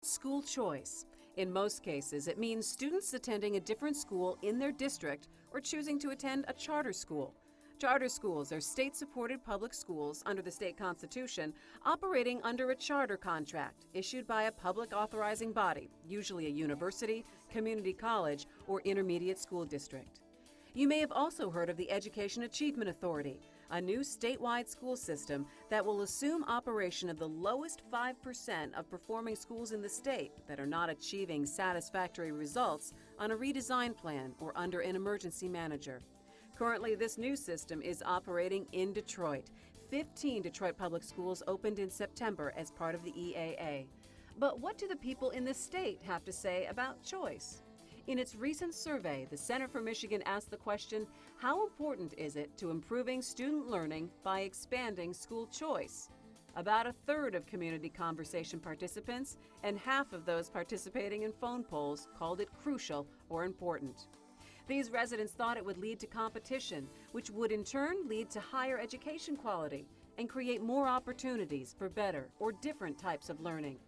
School choice. In most cases, it means students attending a different school in their district or choosing to attend a charter school. Charter schools are state-supported public schools under the state constitution operating under a charter contract issued by a public authorizing body, usually a university, community college, or intermediate school district. You may have also heard of the Education Achievement Authority, a new statewide school system that will assume operation of the lowest 5% of performing schools in the state that are not achieving satisfactory results on a redesign plan or under an emergency manager. Currently, this new system is operating in Detroit. 15 Detroit public schools opened in September as part of the EAA. But what do the people in the state have to say about choice? In its recent survey, the Center for Michigan asked the question, how important is it to improving student learning by expanding school choice? About a third of community conversation participants and half of those participating in phone polls called it crucial or important. These residents thought it would lead to competition, which would in turn lead to higher education quality and create more opportunities for better or different types of learning.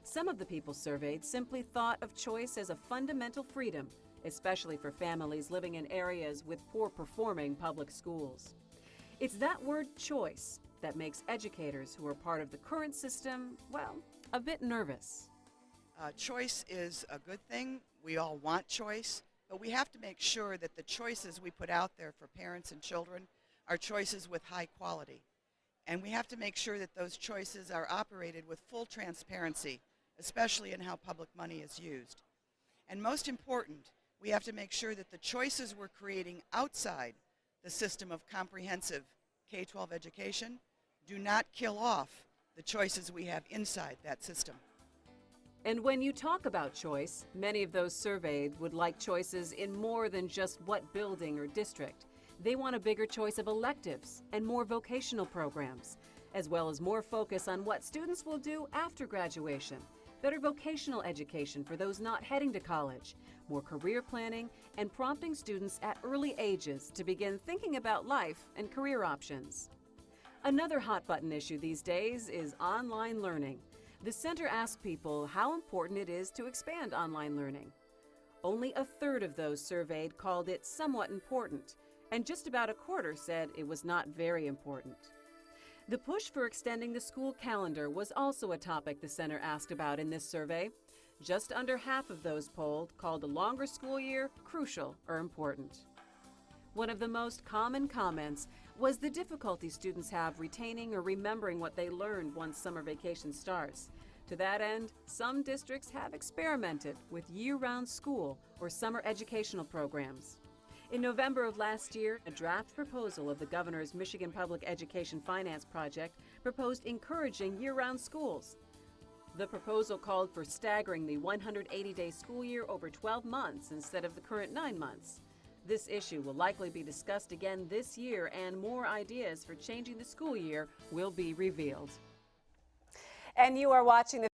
Some of the people surveyed simply thought of choice as a fundamental freedom, especially for families living in areas with poor-performing public schools. It's that word choice that makes educators who are part of the current system, well, a bit nervous. Choice is a good thing. We all want choice, but we have to make sure that the choices we put out there for parents and children are choices with high quality. And we have to make sure that those choices are operated with full transparency, especially in how public money is used. And most important, we have to make sure that the choices we're creating outside the system of comprehensive K-12 education do not kill off the choices we have inside that system. And when you talk about choice, many of those surveyed would like choices in more than just what building or district. They want a bigger choice of electives and more vocational programs, as well as more focus on what students will do after graduation, better vocational education for those not heading to college, more career planning, and prompting students at early ages to begin thinking about life and career options. Another hot-button issue these days is online learning. The center asked people how important it is to expand online learning. Only a third of those surveyed called it somewhat important, and just about a quarter said it was not very important. The push for extending the school calendar was also a topic the center asked about in this survey. Just under half of those polled called a longer school year crucial or important. One of the most common comments was the difficulty students have retaining or remembering what they learned once summer vacation starts. To that end, some districts have experimented with year-round school or summer educational programs. In November of last year, a draft proposal of the governor's Michigan Public Education Finance Project proposed encouraging year-round schools. The proposal called for staggering the 180-day school year over 12 months instead of the current 9 months. This issue will likely be discussed again this year, and more ideas for changing the school year will be revealed. And you are watching the